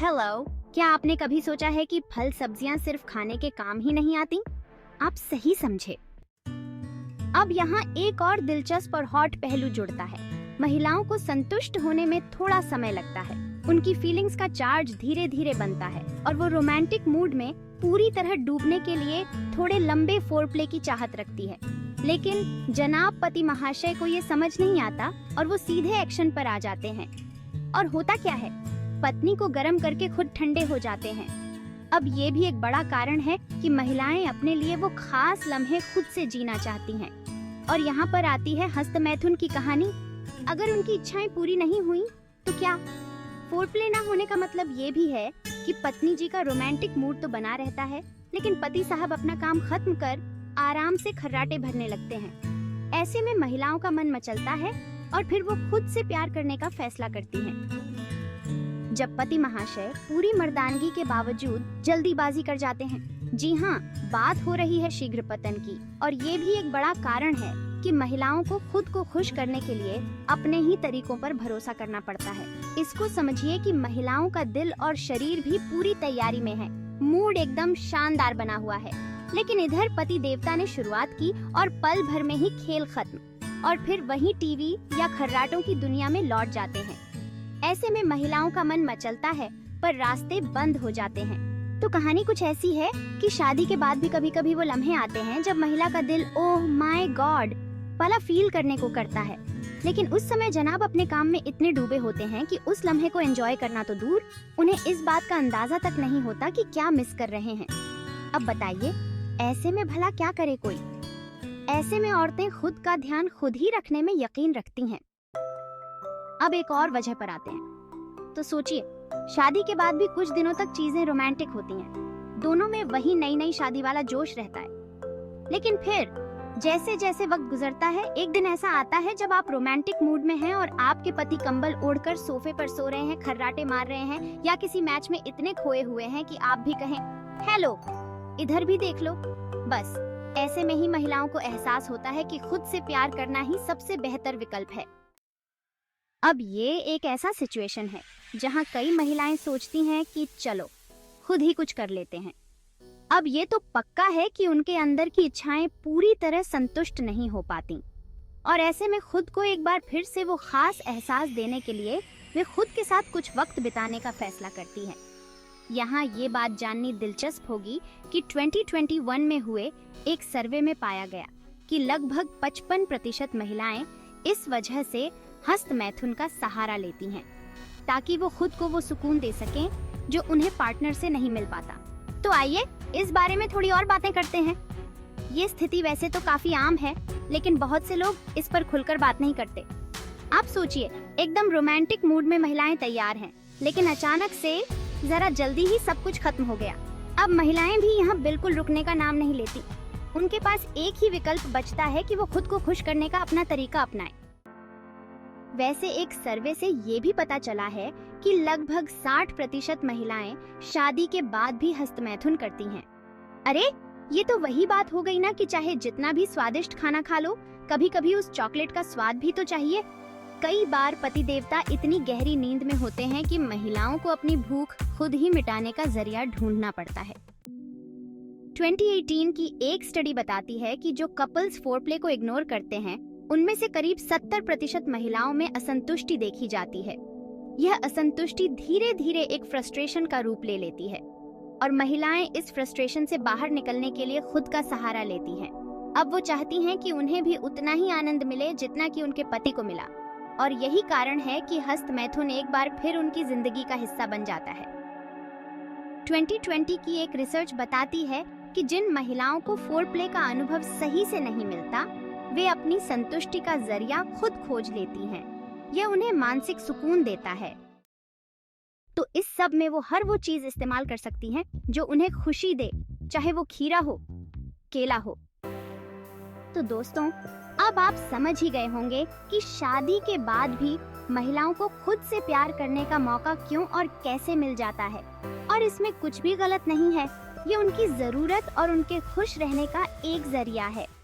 Hello, क्या आपने कभी सोचा है कि फल सब्जियां सिर्फ खाने के काम ही नहीं आती? आप सही समझे। अब यहाँ एक और दिलचस्प और हॉट पहलू जुड़ता है। महिलाओं को संतुष्ट होने में थोड़ा समय लगता है। उनकी फीलिंग्स का चार्ज धीरे धीरे बनता है और वो रोमांटिक मूड में पूरी तरह डूबने के लिए थोड़े लंबे फोरप्ले की चाहत रखती है। लेकिन जनाब पति महाशय को ये समझ नहीं आता और वो सीधे एक्शन पर आ जाते हैं। और होता क्या है, पत्नी को गर्म करके खुद ठंडे हो जाते हैं। अब ये भी एक बड़ा कारण है कि महिलाएं अपने लिए वो खास लम्हे खुद से जीना चाहती हैं। और यहाँ पर आती है हस्तमैथुन की कहानी। अगर उनकी इच्छाएं पूरी नहीं हुई तो क्या? फोरप्ले ना होने का मतलब ये भी है कि पत्नी जी का रोमांटिक मूड तो बना रहता है, लेकिन पति साहब अपना काम खत्म कर आराम से खर्राटे भरने लगते हैं। ऐसे में महिलाओं का मन मचलता है और फिर वो खुद से प्यार करने का फैसला करती हैं। जब पति महाशय पूरी मर्दानगी के बावजूद जल्दीबाजी कर जाते हैं। जी हाँ, बात हो रही है शीघ्र पतन की। और ये भी एक बड़ा कारण है कि महिलाओं को खुद को खुश करने के लिए अपने ही तरीकों पर भरोसा करना पड़ता है। इसको समझिए कि महिलाओं का दिल और शरीर भी पूरी तैयारी में है, मूड एकदम शानदार बना हुआ है। लेकिन इधर पति देवता ने शुरुआत की और पल भर में ही खेल खत्म और फिर वही टीवी या खर्राटों की दुनिया में लौट जाते हैं। ऐसे में महिलाओं का मन मचलता है पर रास्ते बंद हो जाते हैं। तो कहानी कुछ ऐसी है कि शादी के बाद भी कभी कभी वो लम्हे आते हैं जब महिला का दिल ओह माय गॉड वाला फील करने को करता है। लेकिन उस समय जनाब अपने काम में इतने डूबे होते हैं कि उस लम्हे को एंजॉय करना तो दूर, उन्हें इस बात का अंदाजा तक नहीं होता कि क्या मिस कर रहे हैं। अब बताइए, ऐसे में भला क्या करे कोई? ऐसे में औरतें खुद का ध्यान खुद ही रखने में यकीन रखती हैं। अब एक और वजह पर आते हैं। तो सोचिए, शादी के बाद भी कुछ दिनों तक चीजें रोमांटिक होती हैं। दोनों में वही नई नई शादी वाला जोश रहता है। लेकिन फिर जैसे जैसे वक्त गुजरता है, एक दिन ऐसा आता है जब आप रोमांटिक मूड में हैं और आपके पति कंबल ओढ़कर सोफे पर सो रहे हैं, खर्राटे मार रहे हैं या किसी मैच में इतने खोए हुए हैं कि आप भी कहें हेलो इधर भी देख लो। बस ऐसे में ही महिलाओं को एहसास होता है कि खुद से प्यार करना ही सबसे बेहतर विकल्प है। अब ये एक ऐसा सिचुएशन है जहाँ कई महिलाएं सोचती हैं कि चलो खुद ही कुछ कर लेते हैं। अब ये तो पक्का है कि उनके अंदर की इच्छाएं पूरी तरह संतुष्ट नहीं हो पाती और ऐसे में खुद को एक बार फिर से वो खास एहसास देने के लिए वे खुद के साथ कुछ वक्त बिताने का फैसला करती हैं। यहाँ ये बात जाननी दिलचस्प होगी कि 2021 में हुए एक सर्वे में पाया गया कि लगभग 55% महिलाएं इस वजह से हस्तमैथुन का सहारा लेती हैं ताकि वो खुद को वो सुकून दे सकें जो उन्हें पार्टनर से नहीं मिल पाता। तो आइए इस बारे में थोड़ी और बातें करते हैं। ये स्थिति वैसे तो काफी आम है, लेकिन बहुत से लोग इस पर खुलकर बात नहीं करते। आप सोचिए, एकदम रोमांटिक मूड में महिलाएं तैयार हैं, लेकिन अचानक से जरा जल्दी ही सब कुछ खत्म हो गया। अब महिलाएं भी यहाँ बिल्कुल रुकने का नाम नहीं लेती। उनके पास एक ही विकल्प बचता है कि वो खुद को खुश करने का अपना तरीका अपनाएं। वैसे एक सर्वे से ये भी पता चला है कि लगभग 60% महिलाएं शादी के बाद भी हस्तमैथुन करती हैं। अरे ये तो वही बात हो गई ना कि चाहे जितना भी स्वादिष्ट खाना खा लो, कभी कभी उस चॉकलेट का स्वाद भी तो चाहिए। कई बार पति देवता इतनी गहरी नींद में होते हैं कि महिलाओं को अपनी भूख खुद ही मिटाने का जरिया ढूंढना पड़ता है। 2018 की एक स्टडी बताती है कि जो कपल्स फोरप्ले को इग्नोर करते हैं उनमें से करीब 70% महिलाओं में असंतुष्टि देखी जाती है। यह असंतुष्टि धीरे धीरे एक फ्रस्ट्रेशन का रूप ले लेती है और महिलाएं इस फ्रस्ट्रेशन से बाहर निकलने के लिए खुद का सहारा लेती हैं। अब वो चाहती हैं कि उन्हें भी उतना ही आनंद मिले जितना कि उनके पति को मिला और यही कारण है कि हस्तमैथुन एक बार फिर उनकी जिंदगी का हिस्सा बन जाता है। 2020 की एक रिसर्च बताती है कि जिन महिलाओं को फोरप्ले का अनुभव सही से नहीं मिलता, वे अपनी संतुष्टि का जरिया खुद खोज लेती हैं। यह उन्हें मानसिक सुकून देता है। तो इस सब में वो हर वो चीज इस्तेमाल कर सकती हैं जो उन्हें खुशी दे, चाहे वो खीरा हो, केला हो। तो दोस्तों, अब आप समझ ही गए होंगे कि शादी के बाद भी महिलाओं को खुद से प्यार करने का मौका क्यों और कैसे मिल जाता है। और इसमें कुछ भी गलत नहीं है, ये उनकी जरूरत और उनके खुश रहने का एक जरिया है।